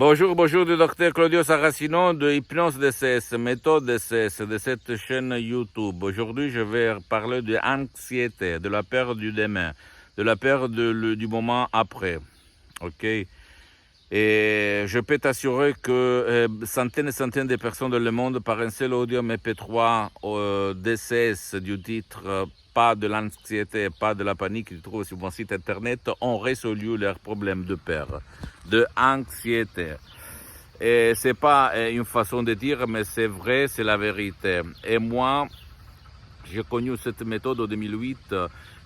Bonjour, bonjour du docteur Claudio Saracino de Hypnose DCS, méthode DCS de cette chaîne YouTube. Aujourd'hui, je vais parler de l'anxiété, de la peur du demain, de la peur du moment après. Ok? Et je peux t'assurer que centaines et centaines de personnes dans le monde, par un seul audio MP3 DCS du titre pas de l'anxiété, pas de la panique, que tu trouves sur mon site internet, ont résolu leurs problèmes de peur, de anxiété. Et c'est pas une façon de dire, mais c'est vrai, c'est la vérité. Et moi, j'ai connu cette méthode en 2008,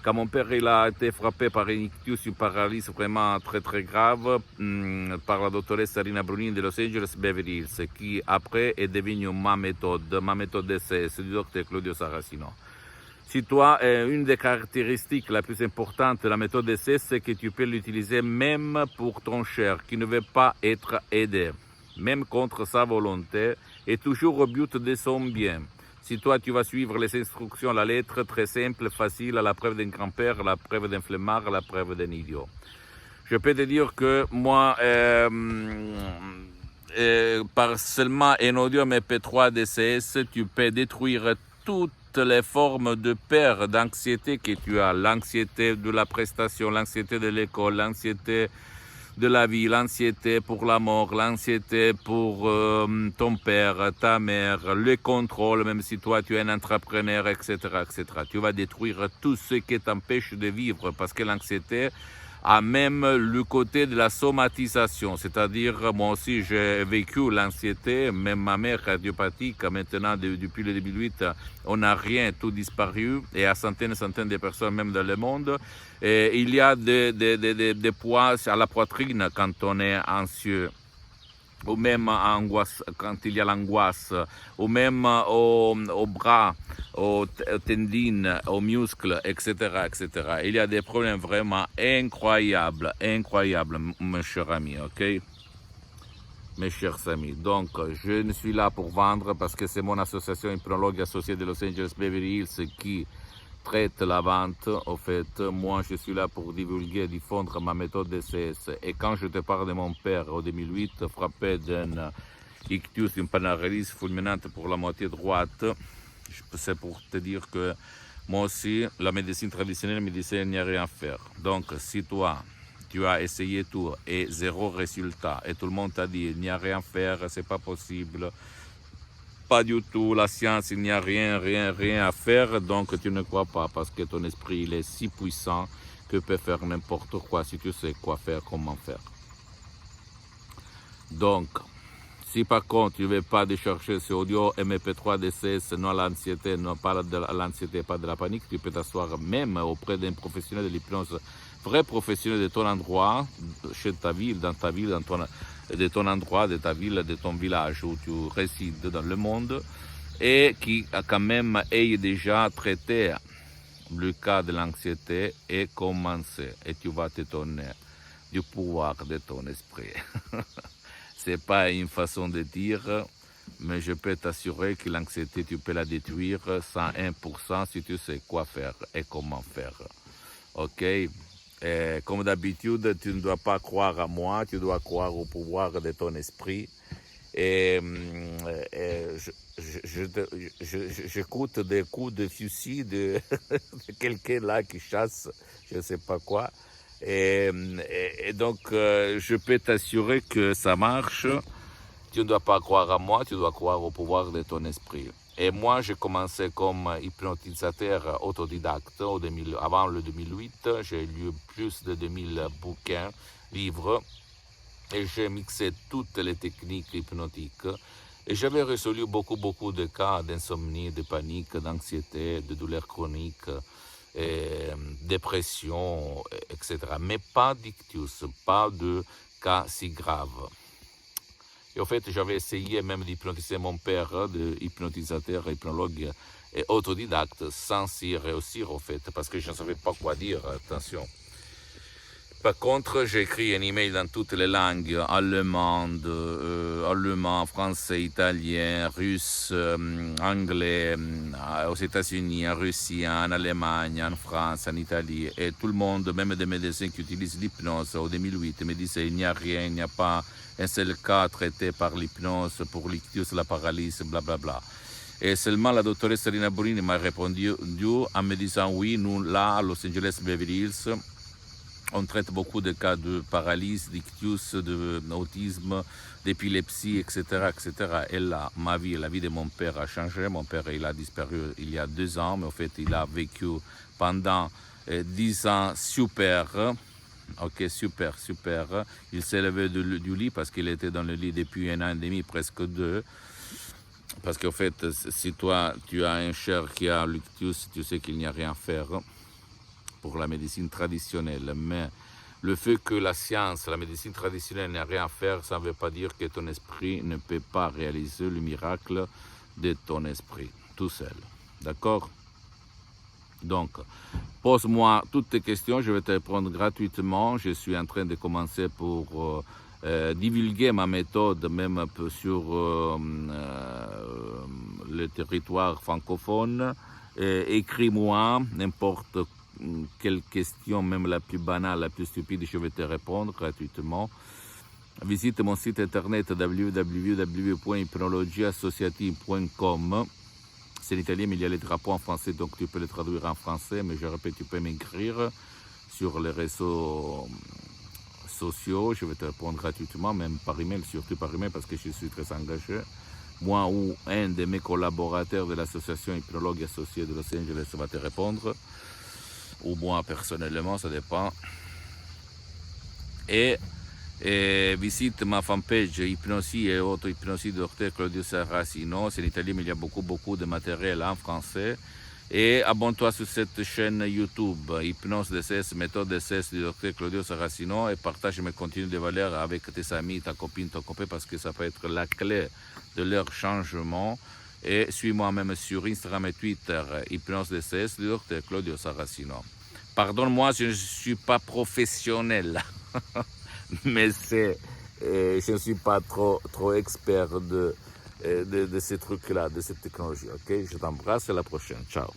quand mon père il a été frappé par un ictus, une paralysie vraiment très très grave, par la doctoresse Sarina Brunini de Los Angeles Beverly Hills, qui après est devenue ma méthode DCS du docteur Claudio Saracino. Si toi, une des caractéristiques la plus importante de la méthode DCS, c'est que tu peux l'utiliser même pour ton cher qui ne veut pas être aidé, même contre sa volonté, et toujours au but de son bien. Si toi, tu vas suivre les instructions à la lettre, très simple, facile, à la preuve d'un grand-père, à la preuve d'un flemmard, à la preuve d'un idiot. Je peux te dire que moi, par seulement un audio MP3 DCS, tu peux détruire toutes les formes de peur, d'anxiété que tu as. L'anxiété de la prestation, l'anxiété de l'école, l'anxiété de la vie, l'anxiété pour la mort, l'anxiété pour ton père, ta mère, le contrôle, même si toi tu es un entrepreneur, etc., etc. Tu vas détruire tout ce qui t'empêche de vivre, parce que l'anxiété a même le côté de la somatisation, c'est-à-dire moi aussi j'ai vécu l'anxiété, même ma mère cardiopathique, maintenant depuis le 2008 on n'a rien, tout disparu, et à centaines et centaines de personnes même dans le monde. Et il y a des poids à la poitrine quand on est anxieux, ou même angoisse, quand il y a l'angoisse, ou même au bras, aux tendines, aux muscles, etc., etc. Il y a des problèmes vraiment incroyables, incroyables, mon cher ami, ok? Mes chers amis. Donc, je ne suis là pour vendre parce que c'est mon association hypnologue associée de Los Angeles Beverly Hills qui traite la vente. En fait, moi, je suis là pour divulguer, diffondre ma méthode DCS. Et quand je te parle de mon père, en 2008, frappé d'un ictus, d'une paralysie fulminante pour la moitié droite, c'est pour te dire que moi aussi, la médecine traditionnelle me disait qu'il n'y a rien à faire. Donc, si toi, tu as essayé tout et zéro résultat, et tout le monde t'a dit il n'y a rien à faire, c'est pas possible, pas du tout, la science, il n'y a rien à faire, donc tu ne crois pas, parce que ton esprit, il est si puissant que tu peux faire n'importe quoi si tu sais quoi faire, comment faire. Donc, si par contre tu ne veux pas décharger ce audio MP3 DCS, non à l'anxiété, non pas de l'anxiété, pas de la panique, tu peux t'asseoir même auprès d'un professionnel de l'hypnose, vrai professionnel de ton endroit, chez ta ville, dans ta ville, de ton endroit, de ta ville, de ton village où tu résides dans le monde, et qui a quand même ait déjà traité le cas de l'anxiété et commencé. Et tu vas t'étonner du pouvoir de ton esprit. C'est pas une façon de dire, mais je peux t'assurer que l'anxiété, tu peux la détruire 101% si tu sais quoi faire et comment faire. Ok? Et comme d'habitude, tu ne dois pas croire à moi, tu dois croire au pouvoir de ton esprit. Et j'écoute des coups de fusil de quelqu'un là qui chasse, je ne sais pas quoi. Et donc, je peux t'assurer que ça marche. Tu ne dois pas croire à moi, tu dois croire au pouvoir de ton esprit. Et moi, j'ai commencé comme hypnotisateur autodidacte avant le 2008. J'ai lu plus de 2000 bouquins, livres, et j'ai mixé toutes les techniques hypnotiques. Et j'avais résolu beaucoup de cas d'insomnie, de panique, d'anxiété, de douleurs chroniques, dépression, etc. Mais pas d'ictus, pas de cas si graves. Et en fait, j'avais essayé même d'hypnotiser mon père, de hypnotisateur, hypnologue et autodidacte, sans y réussir, en fait, parce que je ne savais pas quoi dire, attention. Par contre, j'ai écrit un email dans toutes les langues, allemand, français, italien, russe, anglais, aux États-Unis, en Russie, en Allemagne, en France, en Italie. Et tout le monde, même des médecins qui utilisent l'hypnose, en 2008, me disaient il n'y a rien, il n'y a pas un seul cas traité par l'hypnose pour l'ictus, la paralysie, blablabla. Et seulement la doctoresse Rina Borini m'a répondu en me disant oui, nous là, à Los Angeles, Beverly Hills, on traite beaucoup de cas de paralysie, d'ictus, d'autisme, d'épilepsie, etc., etc. Et là, ma vie, la vie de mon père a changé. Mon père, il a disparu il y a 2 ans, mais en fait, il a vécu pendant 10 ans super. Ok, super. Il s'est levé du lit parce qu'il était dans le lit depuis 1 an et demi, presque 2. Parce qu'en fait, si toi, tu as un cher qui a l'ictus, tu sais qu'il n'y a rien à faire pour la médecine traditionnelle. Mais le fait que la science, la médecine traditionnelle n'a rien à faire, ça ne veut pas dire que ton esprit ne peut pas réaliser le miracle de ton esprit, tout seul. D'accord? Donc, pose-moi toutes tes questions, je vais te répondre gratuitement. Je suis en train de commencer pour divulguer ma méthode, même un peu sur le territoire francophone. Écris-moi n'importe quelle question, même la plus banale, la plus stupide, je vais te répondre gratuitement. Visite mon site internet www.hypnologieassociative.com. C'est en italien, mais il y a les drapeaux en français, donc tu peux les traduire en français, mais je répète, tu peux m'écrire sur les réseaux sociaux, je vais te répondre gratuitement, même par email, surtout par email, parce que je suis très engagé. Moi ou un de mes collaborateurs de l'association Hypnologue Associée de Los Angeles va te répondre, ou moi personnellement, ça dépend. Et visite ma fanpage Hypnosie et auto-hypnosie de Dr Claudio Saracino. C'est en italien, mais il y a beaucoup de matériel en français. Et abonne-toi sur cette chaîne YouTube, Hypnose DCS, méthode DCS du Dr Claudio Saracino, et partage mes contenus de valeur avec tes amis, ta copine, ton copain, parce que ça peut être la clé de leur changement. Et suis-moi même sur Instagram et Twitter, Hypnose DCS du Dr Claudio Saracino. Pardonne-moi, je ne suis pas professionnel. Mais je ne suis pas trop expert de ces trucs-là, de cette technologie. Ok, je t'embrasse, à la prochaine. Ciao.